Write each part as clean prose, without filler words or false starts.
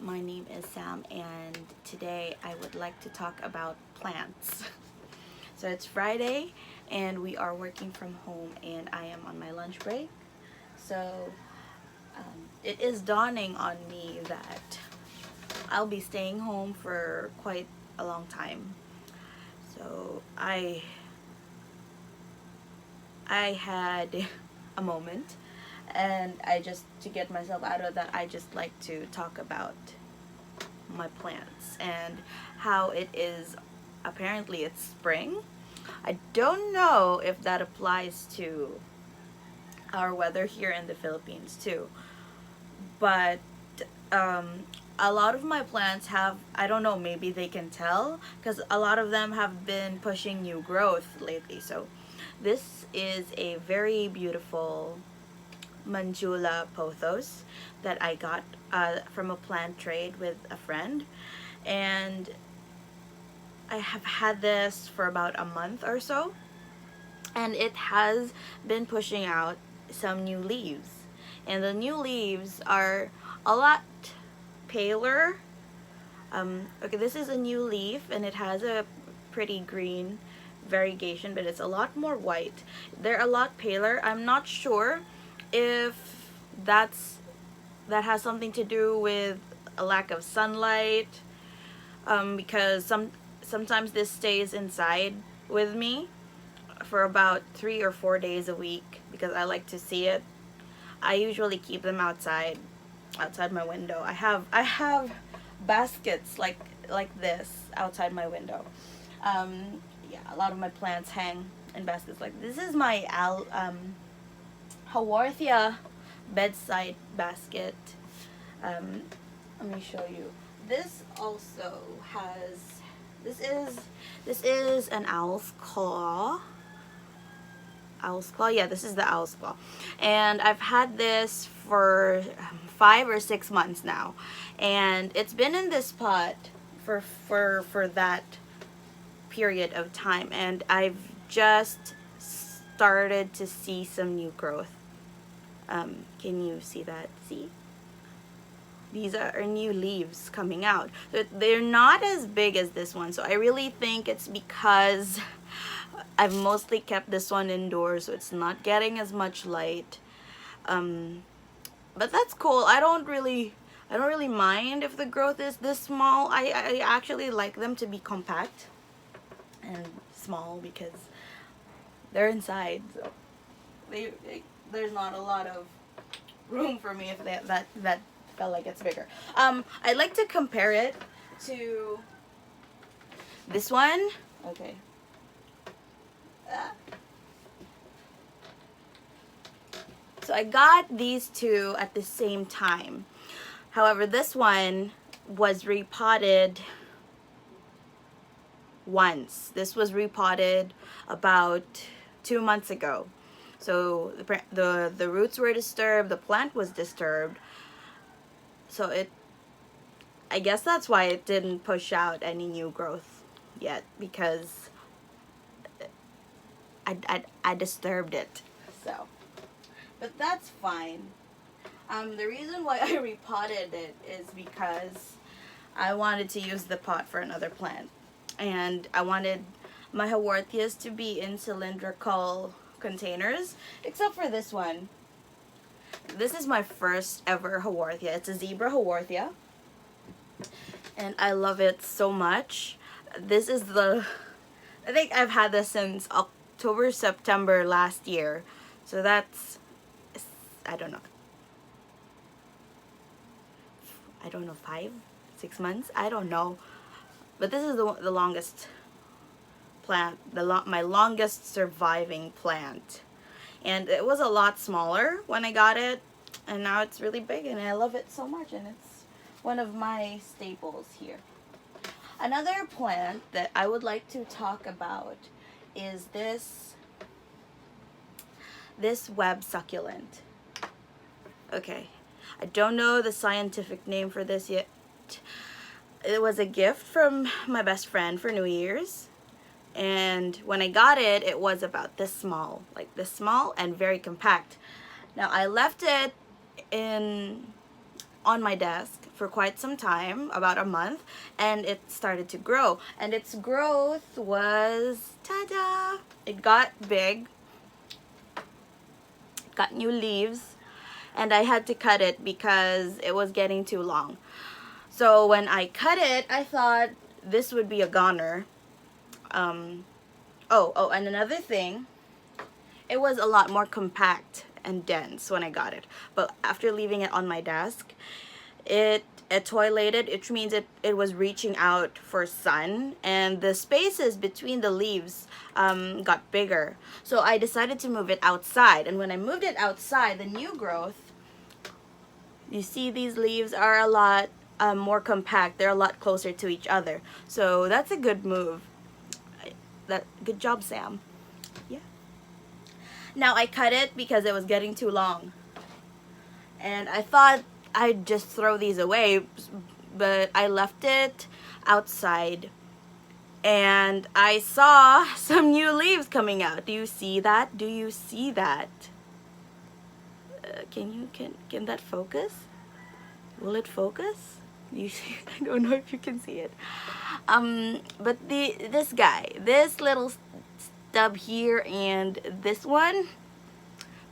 My name is Sam, and today I would like to talk about plants. So it's Friday, and we are working from home, and I am on my lunch break. So it is dawning on me that I'll be staying home for quite a long time. So I had a moment, and I just, to get myself out of that, I just like to talk about my plants and how it is, apparently it's spring. I don't know if that applies to our weather here in the Philippines too, but um, a lot of my plants have, I don't know, maybe they can tell because a lot of them have been pushing new growth lately. So this is a very beautiful Manjula Pothos that I got from a plant trade with a friend, and I have had this for about a month or so, and it has been pushing out some new leaves, and the new leaves are a lot paler. Okay, this is a new leaf, and it has a pretty green variegation, but it's a lot more white. They're a lot paler. I'm not sure if that has something to do with a lack of sunlight, because sometimes this stays inside with me for about 3 or 4 days a week because I like to see it. I usually keep them outside my window. I have baskets like this outside my window. Yeah, a lot of my plants hang in baskets like this. Is my Haworthia bedside basket. Um, Let me show you. This also has, this is an owl's claw. Owl's claw, yeah, this is the owl's claw, and I've had this for 5 or 6 months now, and it's been in this pot for that period of time, and I've just started to see some new growth. Can you see that? See? These are new leaves coming out. They're not as big as this one, so I really think it's because I've mostly kept this one indoors, so it's not getting as much light. But that's cool. I don't really mind if the growth is this small. I actually like them to be compact and small because they're inside, so there's not a lot of room for me if that felt like it's bigger. I'd like to compare it to this one. Okay. So I got these two at the same time. However, this one was repotted once. This was repotted about 2 months ago. So the roots were disturbed, the plant was disturbed. So I guess that's why it didn't push out any new growth yet, because I disturbed it. So, but that's fine. The reason why I repotted it is because I wanted to use the pot for another plant, and I wanted my Haworthias to be in cylindrical containers, except for this one. This is my first ever Haworthia. It's a zebra Haworthia, and I love it so much. This is I think I've had this since October, September last year. So that's, I don't know, 5, 6 months. I don't know, but this is the longest plant, my longest surviving plant, and it was a lot smaller when I got it, and now it's really big, and I love it so much, and it's one of my staples here. Another plant that I would like to talk about is this web succulent. Okay, I don't know the scientific name for this yet. It was a gift from my best friend for New Year's, and when I got it, it was about this small, like this small, and very compact. Now I left it on my desk for quite some time, about a month, and it started to grow. And its growth was, ta-da! It got big, got new leaves, and I had to cut it because it was getting too long. So when I cut it, I thought this would be a goner. And another thing, it was a lot more compact and dense when I got it. But after leaving it on my desk, it toilated, which means it was reaching out for sun, and the spaces between the leaves got bigger. So I decided to move it outside, and when I moved it outside, the new growth, you see these leaves are a lot more compact. They're a lot closer to each other. So that's a good move. Good job, Sam. Yeah. Now I cut it because it was getting too long. And I thought I'd just throw these away, but I left it outside. And I saw some new leaves coming out. Do you see that? Do you see that? Can that focus? Will it focus? You see? I don't know if you can see it. But this guy, this little stub here, and this one,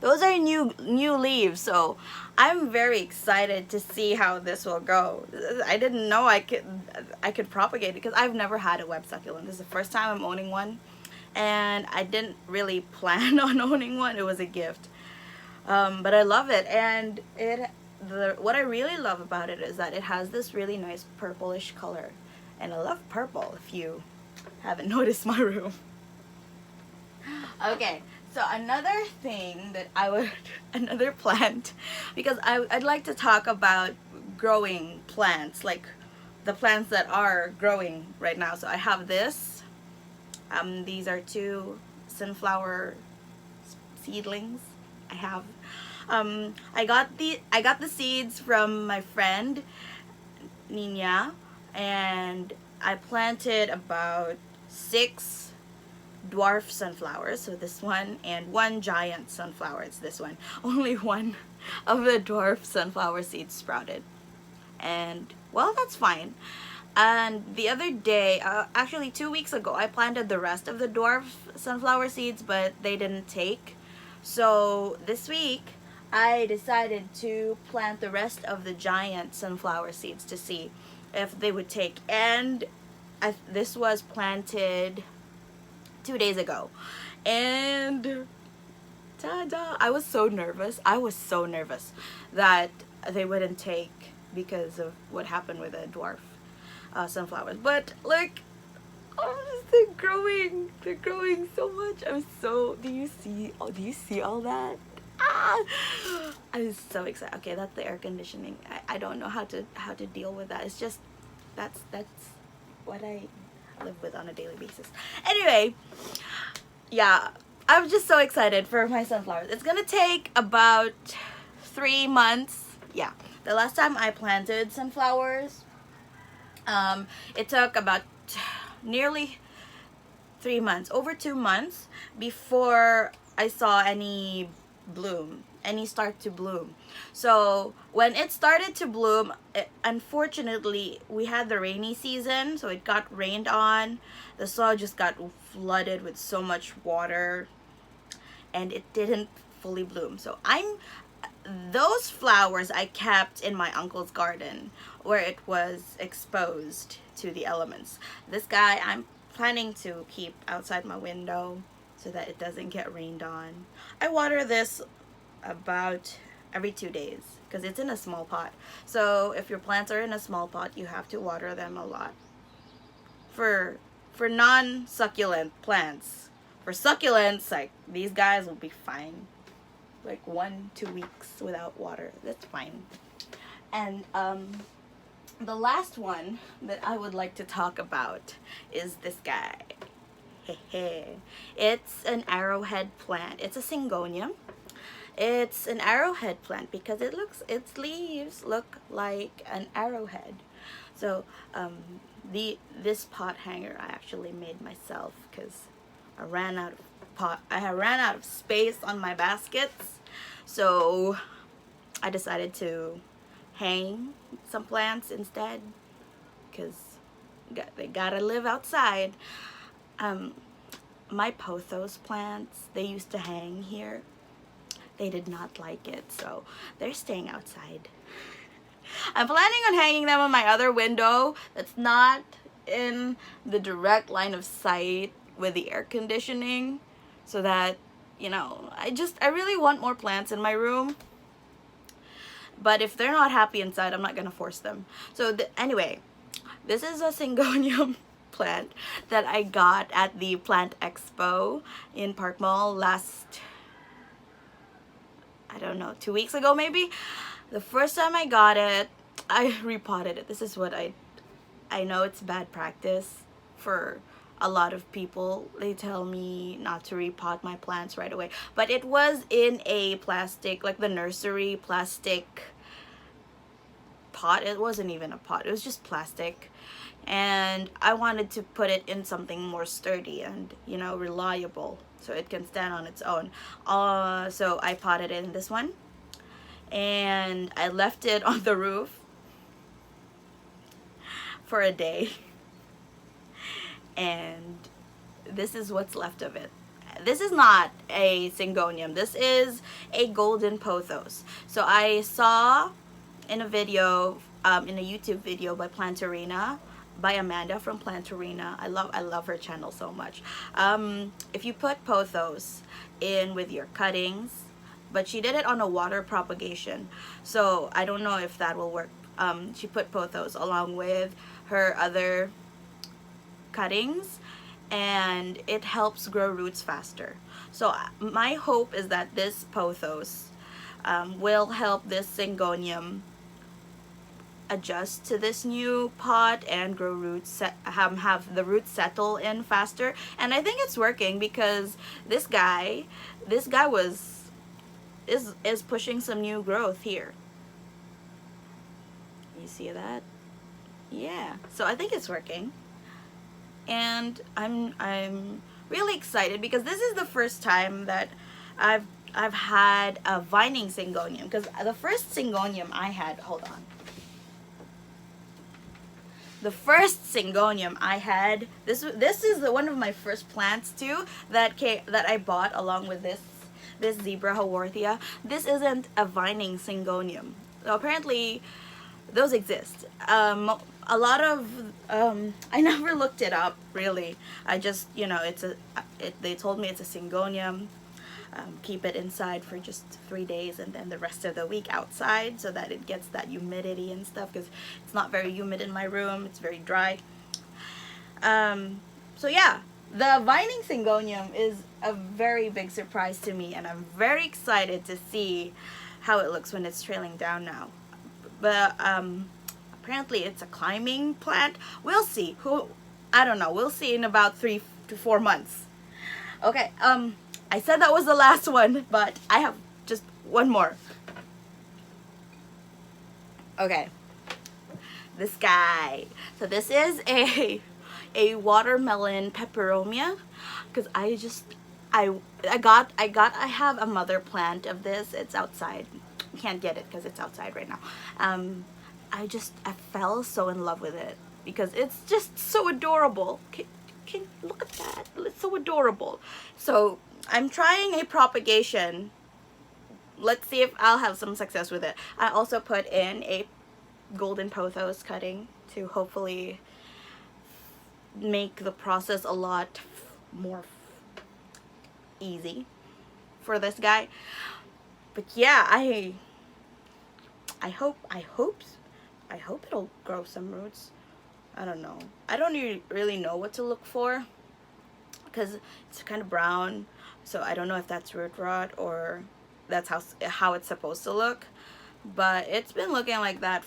those are new leaves. So I'm very excited to see how this will go. I didn't know I could propagate it because I've never had a web succulent. This is the first time I'm owning one, and I didn't really plan on owning one. It was a gift. But I love it, and what I really love about it is that it has this really nice purplish color, and I love purple, if you haven't noticed my room. Okay, so another thing that another plant, because I'd like to talk about growing plants, like the plants that are growing right now. So I have this. These are 2 sunflower seedlings. I have. I got the seeds from my friend Nina, and I planted about 6 dwarf sunflowers, so this one, and 1 giant sunflower. It's this one. Only one of the dwarf sunflower seeds sprouted, and well, that's fine. And the other day, actually 2 weeks ago, I planted the rest of the dwarf sunflower seeds, but they didn't take. So this week I decided to plant the rest of the giant sunflower seeds to see if they would take, and this was planted 2 days ago, and ta-da! I was so nervous that they wouldn't take because of what happened with the dwarf sunflowers. But look, they're growing so much. Do you see all that? I'm so excited. Okay, that's the air conditioning. I don't know how to deal with that. It's just that's what I live with on a daily basis. Anyway, yeah, I'm just so excited for my sunflowers. It's gonna take about 3 months. Yeah, the last time I planted sunflowers, it took about nearly 3 months, over 2 months, before I saw any start to bloom. So when it started to bloom, unfortunately we had the rainy season, so it got rained on. The soil just got flooded with so much water, and it didn't fully bloom. So those flowers I kept in my uncle's garden where it was exposed to the elements. This guy I'm planning to keep outside my window so that it doesn't get rained on. I water this about every 2 days because it's in a small pot. So if your plants are in a small pot, you have to water them a lot. For non-succulent plants, for succulents, like these guys will be fine. Like 1-2 weeks without water, that's fine. And the last one that I would like to talk about is this guy. It's an arrowhead plant. It's a syngonium. It's an arrowhead plant because its leaves look like an arrowhead. So this pot hanger I actually made myself because I ran out of space on my baskets. So I decided to hang some plants instead, because they gotta live outside. My pothos plants, they used to hang here. They did not like it, so they're staying outside. I'm planning on hanging them on my other window that's not in the direct line of sight with the air conditioning, so that, you know, I really want more plants in my room. But if they're not happy inside, I'm not gonna force them. So anyway, this is a syngonium plant that I got at the Plant Expo in Park Mall last, I don't know, 2 weeks ago maybe. The first time I got it, I repotted it. This is what I know it's bad practice for a lot of people. They tell me not to repot my plants right away, but it was in a plastic, like the nursery plastic pot. It wasn't even a pot, it was just plastic, and I wanted to put it in something more sturdy and, you know, reliable, so it can stand on its own. So I potted it in this one, and I left it on the roof for a day, and this is what's left of it. This is not a syngonium, this is a golden pothos. So I saw in a video, in a YouTube video by Plantarina, by Amanda from Plantarina. I love her channel so much. If you put pothos in with your cuttings, but she did it on a water propagation, so I don't know if that will work. She put pothos along with her other cuttings, and it helps grow roots faster. So my hope is that this pothos will help this syngonium adjust to this new pot and grow roots, have the roots settle in faster. And I think it's working, because this guy is pushing some new growth here. You see that? Yeah, so I think it's working, and I'm really excited, because this is the first time that I've had a vining syngonium, because the first syngonium I had, hold on, the first syngonium I had, this is one of my first plants too that I bought along with this zebra Haworthia. This isn't a vining syngonium. So apparently those exist. A lot of I never looked it up really. I just, you know, they told me it's a syngonium. Keep it inside for just 3 days, and then the rest of the week outside, so that it gets that humidity and stuff, because it's not very humid in my room, it's very dry. So yeah, the vining syngonium is a very big surprise to me, and I'm very excited to see how it looks when it's trailing down now. But apparently it's a climbing plant. We'll see. I don't know, we'll see in about 3 to 4 months. Okay, I said that was the last one, but I have just one more. Okay, this guy. So this is a watermelon peperomia, because I have a mother plant of this. It's outside. You can't get it because it's outside right now. I fell so in love with it, because it's just so adorable. Can look at that, it's so adorable. So I'm trying a propagation. Let's see if I'll have some success with it. I also put in a golden pothos cutting to hopefully make the process a lot more easy for this guy. But yeah, I hope it'll grow some roots. I don't know. I don't really know what to look for, because it's kind of brown, so I don't know if that's root rot or that's how it's supposed to look. But it's been looking like that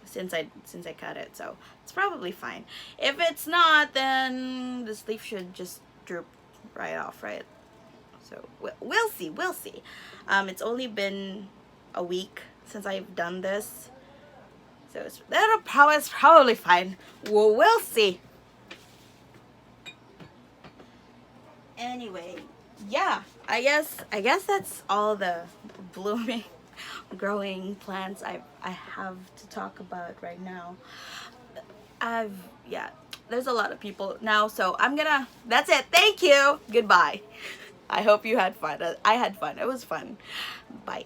since I cut it, so it's probably fine. If it's not, then this leaf should just droop right off, right? So we'll see. It's only been a week since I've done this, so it's probably fine. We'll see. Anyway, yeah, I guess that's all the blooming growing plants I have to talk about right now. Yeah, there's a lot of people now, so that's it. Thank you. Goodbye. I hope you had fun. I had fun. It was fun. Bye.